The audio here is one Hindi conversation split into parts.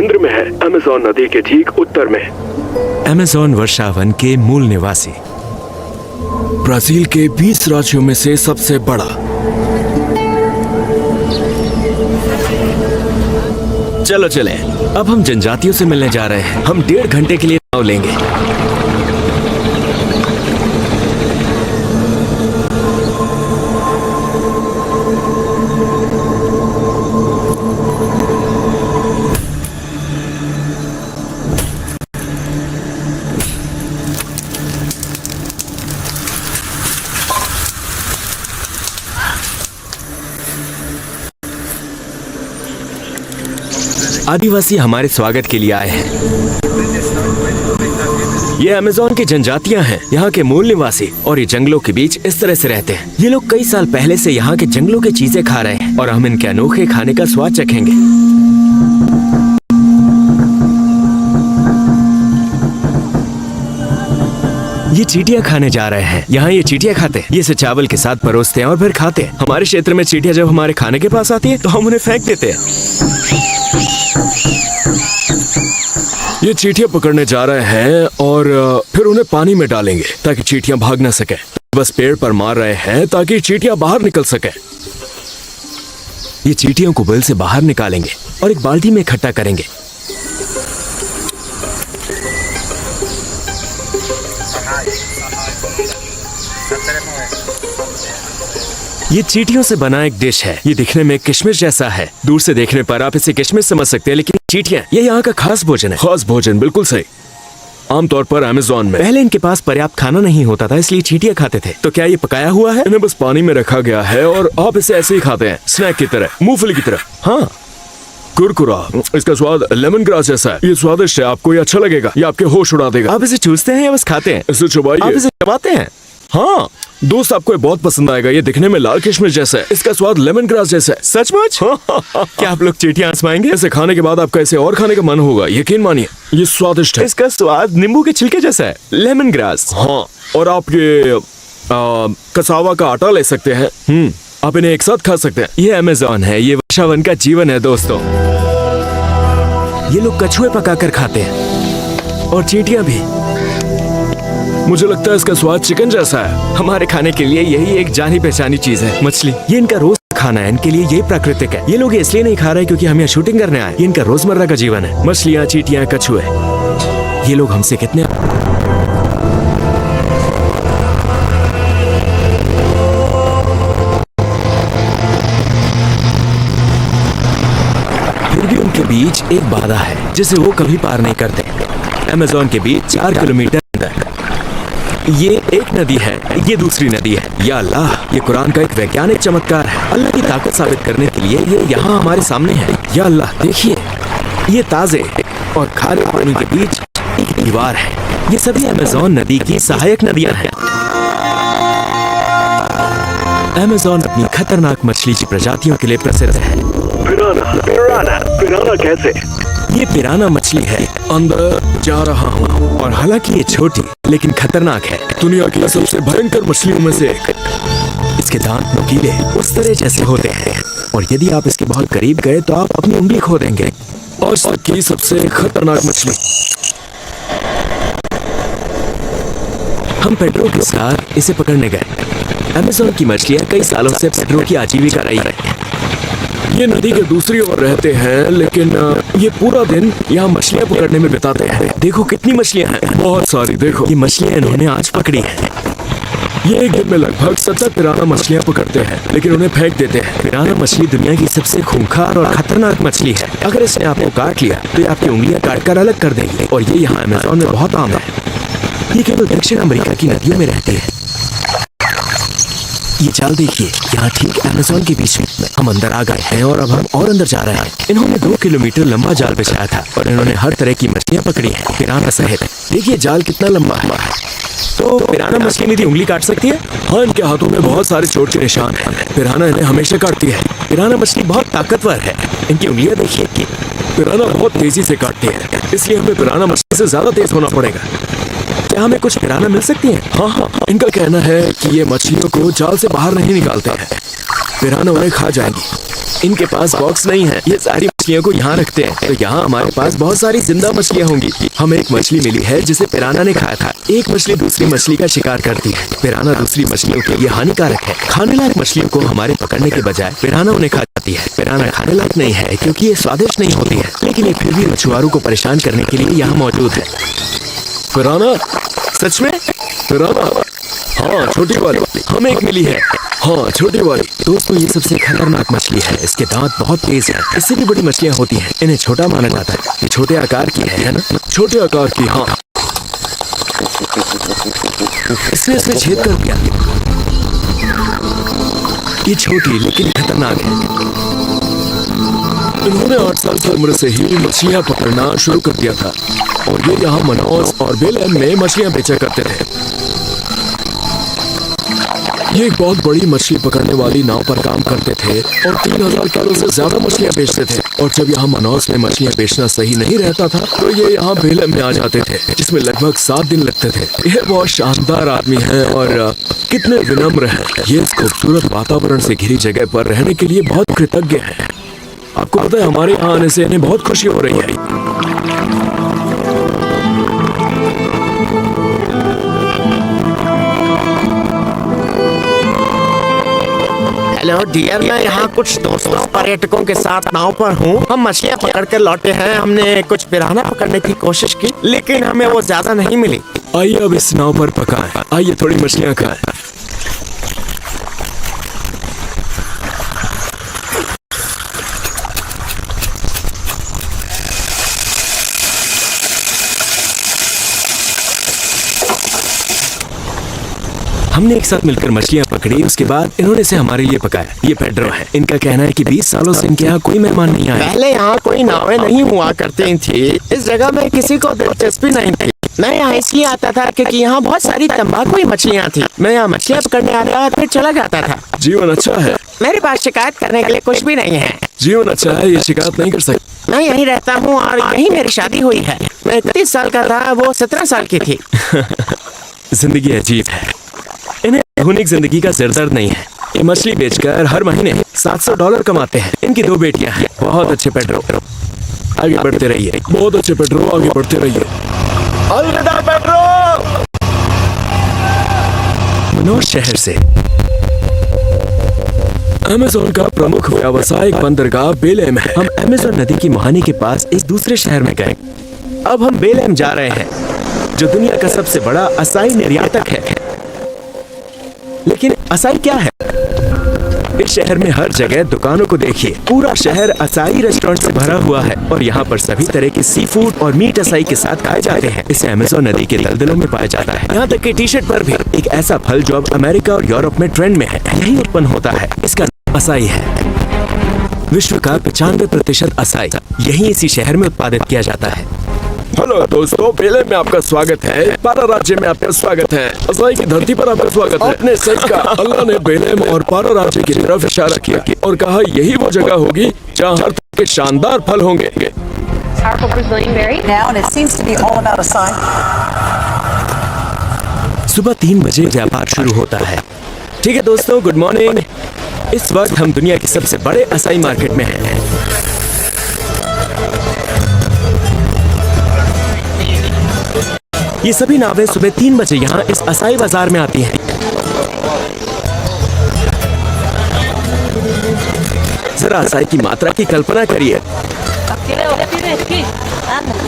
केंद्र में है, अमेज़न नदी के ठीक उत्तर में। अमेज़न वर्षावन के मूल निवासी, ब्राजील के 20 राज्यों में से सबसे बड़ा। चलो चले, अब हम जनजातियों से मिलने जा रहे हैं। हम 1.5 घंटे के लिए नाव लेंगे। आदिवासी हमारे स्वागत के लिए आए हैं। ये अमेज़न की जनजातियां हैं, यहाँ के मूल निवासी, और ये जंगलों के बीच इस तरह से रहते हैं। ये लोग कई साल पहले से यहाँ के जंगलों की चीजें खा रहे हैं और हम इनके अनोखे खाने का स्वाद चखेंगे। ये चींटियां खाने जा रहे हैं। यहाँ ये चींटियां खाते हैं। ये इसे चावल के साथ परोसते हैं और फिर खाते हैं। हमारे क्षेत्र में चींटियां जब हमारे खाने के पास आती है तो हम उन्हें फेंक देते हैं। ये चींटियां पकड़ने जा रहे हैं और फिर उन्हें पानी में डालेंगे ताकि चींटियां भाग न सके। बस पेड़ पर मार रहे हैं ताकि चींटियां बाहर निकल सके। ये चींटियों को बिल से बाहर निकालेंगे और एक बाल्टी में इकट्ठा करेंगे। ये चींटियों से बना एक डिश है। ये दिखने में किशमिश जैसा है। दूर से देखने पर आप इसे किशमिश समझ सकते हैं, लेकिन चींटियां ये यहाँ का खास भोजन है। खास भोजन, बिल्कुल सही। आमतौर पर अमेज़न में पहले इनके पास पर्याप्त खाना नहीं होता था, इसलिए चींटियां खाते थे। तो क्या ये पकाया हुआ है? इन्हें बस पानी में रखा गया है और आप इसे ऐसे ही खाते हैं, स्नैक की तरह, मूंगफली की तरह। हाँ, कुरकुरा। इसका स्वाद लेमन ग्रास जैसा है। ये स्वादिष्ट है, आपको ये अच्छा लगेगा। ये आपके होश उड़ा देगा। आप इसे चूसते हैं या बस खाते हैं? इसे आप चबाइए। इसे चबाते हैं? हाँ दोस्त, आपको ये बहुत पसंद आएगा। ये दिखने में लाल किशमिश जैसा है। इसका स्वाद लेमन ग्रास जैसा है। सचमुच? क्या आप लोग चींटियां आजमाएंगे? इसे खाने के बाद आपका इसे और खाने का मन होगा, यकीन मानिए। ये स्वादिष्ट है। इसका स्वाद नींबू के छिलके जैसा है, लेमन ग्रास। हाँ, और आप ये कसावा का आटा ले सकते हैं। आप इन्हें एक साथ खा सकते हैं। ये अमेज़न है, ये वर्षावन का जीवन है दोस्तों। ये लोग कछुए पकाकर खाते हैं और चींटियां भी। मुझे लगता है इसका स्वाद चिकन जैसा है। हमारे खाने के लिए यही एक जानी पहचानी चीज है, मछली। ये इनका रोज खाना है, इनके लिए यही प्राकृतिक है। ये लोग इसलिए नहीं खा रहे क्योंकि हम यहाँ शूटिंग करने आए। ये इनका रोजमर्रा का जीवन है। मछलियाँ, चींटियां, कछुए। ये लोग हमसे कितने फिर भी उनके बीच एक बाधा है जिसे वो कभी पार नहीं करते। अमेज़न के बीच 4 किलोमीटर अंदर ये एक नदी है, ये दूसरी नदी है। या अल्लाह, ये कुरान का एक वैज्ञानिक चमत्कार है। अल्लाह की ताकत साबित करने के लिए ये यहाँ हमारे सामने है। या अल्लाह, देखिए, ये ताजे और खारे पानी के बीच एक दीवार है। ये सभी अमेज़न नदी की सहायक नदियां हैं। अमेज़न अपनी खतरनाक मछली की प्रजातियों के लिए प्रसिद्ध है। पिराना, पिराना, पिराना कैसे? ये पिराना मछली है। अंदर जा रहा हूँ। और हालांकि ये छोटी लेकिन खतरनाक है। दुनिया की सबसे भयंकर मछलियों में से एक। इसके दांत नुकीले उस तरह जैसे होते हैं और यदि आप इसके बहुत करीब गए तो आप अपनी उंगली खो देंगे। आज तक की सबसे खतरनाक मछली। हम पेड्रो के साथ इसे पकड़ने गए। अमेज़न की मछलियाँ कई सालों से पेड्रो की आजीविका रही है। ये नदी के दूसरी ओर रहते हैं, लेकिन ये पूरा दिन यहाँ मछलियाँ पकड़ने में बिताते हैं। देखो कितनी मछलियाँ हैं, बहुत सारी। देखो, ये मछलियाँ इन्होंने आज पकड़ी हैं। ये एक दिन में लगभग 70 पिराना मछलियाँ पकड़ते हैं, लेकिन उन्हें फेंक देते हैं। पिराना मछली दुनिया की सबसे खूंखार और खतरनाक मछली है। अगर इसने आपको काट लिया तो ये आपकी उंगलियां काट कर अलग कर देगी और ये यहाँ अमेज़न में बहुत आम है। ये केवल दक्षिण अमेरिका की नदियों में रहती है। ये जाल देखिए, यहाँ ठीक अमेज़न के बीच में। हम अंदर आ गए हैं और अब हम और अंदर जा रहे हैं। इन्होंने 2 किलोमीटर लंबा जाल बिछाया था और इन्होंने हर तरह की मछलियाँ पकड़ी हैं, पिराना सहित। देखिए जाल कितना लंबा है। तो पिराना मछली मेरी उंगली काट सकती है? हाँ, इनके हाथों में बहुत सारे चोट के निशान हैं। पिराना इन्हें हमेशा काटती है। पिराना मछली बहुत ताकतवर है। इनकी उंगलियां देखिए कि पिराना बहुत तेजी से काटती है, इसलिए हमें पिराना मछली से ज्यादा तेज होना पड़ेगा। क्या हमें कुछ पिराना मिल सकती हैं? हाँ हाँ, इनका कहना है कि ये मछलियों को जाल से बाहर नहीं निकालते हैं, पिराना उन्हें खा जाएंगी। इनके पास बॉक्स नहीं है, ये सारी मछलियों को यहाँ रखते हैं, तो यहाँ हमारे पास बहुत सारी जिंदा मछलियाँ होंगी। हमें एक मछली मिली है जिसे पिराना ने खाया था। एक मछली दूसरी मछली का शिकार करती है। पिराना दूसरी मछलियों के लिए हानिकारक है। खाने लायक मछलियों को हमारे पकड़ने के बजाय पिराना उन्हें खा जाती है। पिराना खाने लायक नहीं है क्योंकि ये स्वादिष्ट नहीं होती है, लेकिन ये फिर भी मछुआरों को परेशान करने के लिए यहाँ मौजूद है। पिराना? सच में? पिराना? हाँ, छोटी वाली हमें एक मिली है। हाँ, छोटी वाली। दोस्तों, ये सबसे खतरनाक मछली है। इसके दांत बहुत तेज हैं। इससे भी बड़ी मछलियाँ होती हैं। इन्हें छोटा माना जाता है। ये छोटे आकार की है ना? छोटे आकार की, हाँ। इसने इसमें छेद कर दिया। ये छोटी लेकिन खतरनाक है। इन्होंने 8 साल की उम्र से ही मछलियाँ पकड़ना शुरू कर दिया था और ये यहाँ मनोज और बेलेम में मछलियाँ बेचा करते थे। ये एक बहुत बड़ी मछली पकड़ने वाली नाव पर काम करते थे और 3000 किलो से ज्यादा मछलियाँ बेचते थे। और जब यहाँ मनोज में मछलियाँ बेचना सही नहीं रहता था तो ये यहाँ बेलेम में आ जाते थे, जिसमें लगभग 7 दिन लगते थे। ये बहुत शानदार आदमी है और कितने विनम्र हैं। ये इस खूबसूरत वातावरण से घिरी जगह पर रहने के लिए बहुत कृतज्ञ हैं। आपको पता है, हमारे यहाँ आने से इन्हें बहुत खुशी हो रही है। हेलो डियर, मैं यहाँ कुछ दोस्तों पर्यटकों के साथ नाव पर हूँ। हम मछलियाँ पकड़ कर लौटे हैं। हमने कुछ पिराना पकड़ने की कोशिश की, लेकिन हमें वो ज्यादा नहीं मिली। आइए अब इस नाव पर पकाएं। आइए थोड़ी मछलियाँ खाएं। हमने एक साथ मिलकर मछलियाँ पकड़ी। उसके बाद इन्होंने इसे हमारे लिए पकाया। ये पेड्रो है। इनका कहना है कि 20 सालों से इनके यहाँ कोई मेहमान नहीं आया। पहले यहाँ कोई नावें नहीं हुआ करती थी। इस जगह में किसी को दिलचस्पी नहीं थी। मैं यहाँ इसलिए आता था क्योंकि यहाँ बहुत सारी तंबाकू मछलियाँ थी। मैं यहाँ मछलियाँ पकड़ने आता और फिर चला जाता था। जीवन अच्छा है। मेरे पास शिकायत करने के लिए कुछ भी नहीं है। जीवन अच्छा है, ये शिकायत नहीं कर सकते। मैं यहीं रहता हूँ और यहीं मेरी शादी हुई है। मैं 31 साल का था, वो 17 साल की थी। जिंदगी अजीब है। इन्हें आधुनिक जिंदगी का सिर दर्द नहीं है। ये मछली बेचकर हर महीने $700 कमाते हैं। इनकी 2 बेटियां हैं। बहुत अच्छे पेड्रो, आगे बढ़ते रहिए। बहुत अच्छे पेड्रो, आगे बढ़ते रहिए। अलविदा पेड्रो। मनोज शहर से अमेज़न का प्रमुख व्यावसायिक बंदरगाह बेलेम है। हम अमेज़न नदी की मुहाने के पास इस दूसरे शहर में गए। अब हम बेलेम जा रहे हैं, जो दुनिया का सबसे बड़ा असाई निर्यातक है। लेकिन असाई क्या है? इस शहर में हर जगह दुकानों को देखिए। पूरा शहर असाई रेस्टोरेंट से भरा हुआ है और यहाँ पर सभी तरह के सी फूड और मीट असाई के साथ खाए जाते हैं। इसे अमेज़न नदी के दलदलों में पाया जाता है। यहाँ तक कि टी शर्ट पर भी। एक ऐसा फल जो अब अमेरिका और यूरोप में ट्रेंड में है, यही उत्पन्न होता है। इसका नाम असाई है। विश्व का 95% असाई यही इसी शहर में उत्पादित किया जाता है। हेलो दोस्तों, बेलेम में आपका स्वागत है। पारा राज्य में आपका स्वागत है। असाई की धरती पर आपका स्वागत है। आपने सही कहा। अल्लाह ने बेलेम और पारा राज्य की तरफ इशारा किया और कहा यही वो जगह होगी जहाँ हर तरह के शानदार फल होंगे। Powerful Brazilian berry. Now, and it seems to be all about acai. सुबह 3 बजे व्यापार शुरू होता है। ठीक है दोस्तों, गुड मॉर्निंग। इस वक्त हम दुनिया के सबसे बड़े असाई मार्केट में हैं। ये सभी नावें सुबह 3 बजे यहाँ इस असाई बाजार में आती हैं। जरा असाई की मात्रा की कल्पना करिए।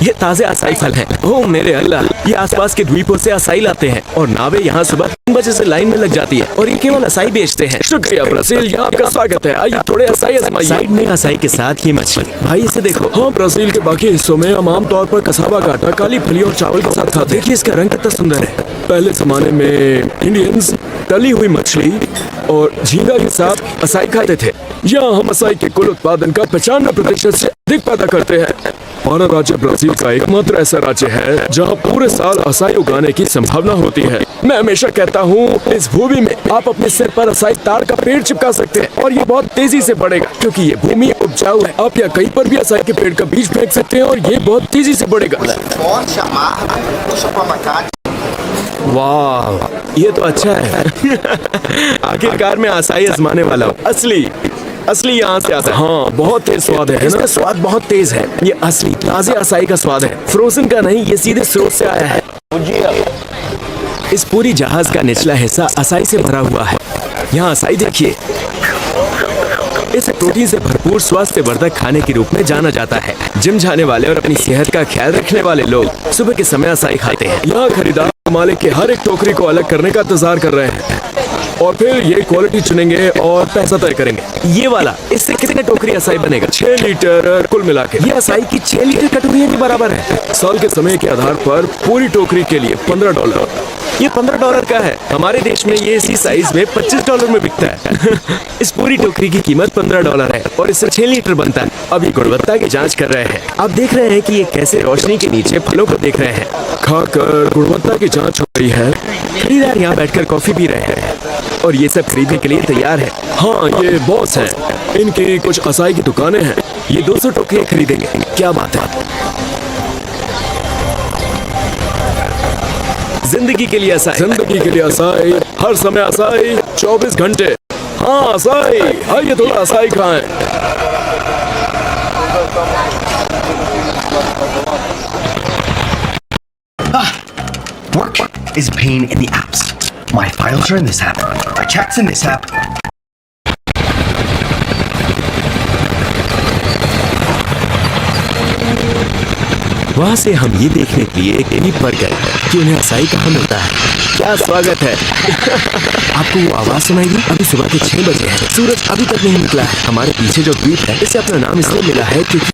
ये ताजे असाई फल हैं। ओह मेरे अल्लाह, ये आसपास के द्वीपों से असाई लाते हैं और नावें यहाँ सुबह 3 बजे से लाइन में लग जाती है और ये केवल असाई बेचते हैं। शुक्रिया ब्राजील, यहाँ आपका स्वागत है। आइए थोड़े असाई आजमाइए। साइड में असाई के साथ ये मछली। भाई इसे देखो। हाँ, ब्राजील के बाकी हिस्सों में हम आमतौर पर कसावा का आटा काली फली और चावल के साथ खाते हैं। देखिए इसका रंग कितना सुंदर है। पहले जमाने में इंडियंस तली हुई मछली और झींगा के साथ असाई खाते थे। यहाँ हम असाई के कुल उत्पादन का 95% से अधिक पैदा करते हैं। पारा राज्य ब्राजील का एकमात्र ऐसा राज्य है जहाँ पूरे साल असाई उगाने की संभावना होती है। मैं हमेशा कहता हूँ, इस भूमि में आप अपने सिर पर असाई ताड़ का पेड़ चिपका सकते हैं और ये बहुत तेजी से बढ़ेगा क्योंकि ये भूमि उपजाऊ है। आप या कहीं पर भी असाई के पेड़ का बीज फेंक सकते हैं और ये बहुत तेजी से बढ़ेगा। Pode chamar o supermercado वाह, ये तो अच्छा है। आखिरकार मैं असाई आजमाने वाला हूँ। असली असली यहाँ से आता है। हाँ, बहुत तेज स्वाद है इसका ना? स्वाद बहुत तेज है। ये असली ताजे असाई का स्वाद है, फ्रोजन का नहीं। ये सीधे स्रोत से आया है। इस पूरी जहाज का निचला हिस्सा असाई से भरा हुआ है। यहाँ असाई देखिए। इसे प्रोटीन से भरपूर स्वास्थ्यवर्धक खाने के रूप में जाना जाता है। जिम जाने वाले और अपनी सेहत का ख्याल रखने वाले लोग सुबह के समय असाई खाते हैं। यहाँ खरीदार मालिक के हर एक टोकरी को अलग करने का इंतजार कर रहे हैं और फिर ये क्वालिटी चुनेंगे और पैसा तय करेंगे। ये वाला, इससे कितने टोकरी असाई बनेगा? 6 लीटर कुल मिला के। ये असाई की 6 लीटर कटोरियों के बराबर है। साल के समय के आधार पर पूरी टोकरी के लिए $15। ये $15 का है। हमारे देश में ये इसी साइज में $25 में बिकता है। इस पूरी टोकरी की कीमत $15 है और इससे 6 लीटर बनता है। अब ये गुणवत्ता की जांच कर रहे हैं। आप देख रहे हैं कि ये कैसे रोशनी के नीचे फलों को देख रहे हैं। खाकर गुणवत्ता की जांच हो रही है। खरीदार यहाँ बैठकर कॉफी पी रहे हैं और ये सब खरीदने के लिए तैयार है। हाँ, ये बॉस हैं। इनकी कुछ असाई की दुकानें हैं। ये 200 टोकरियां खरीदेंगे। क्या बात है। जिंदगी के लिए असाई। जिंदगी के लिए असाई, हर समय असाई, 24 घंटे। हाँ असाई, आइए थोड़ा असाई खाएं। Work is a pain in the apps. My files are in this app. My checks in this app. वहाँ से हम ये देखने के लिए एक द्वीप पर गए कि उन्हें असाई कहाँ मिलता है। क्या स्वागत है। आपको वो आवाज सुनाई दी? अभी सुबह के 6 बजे हैं। सूरज अभी तक नहीं निकला है। हमारे पीछे जो द्वीप है इसे अपना नाम इसलिए मिला है क्योंकि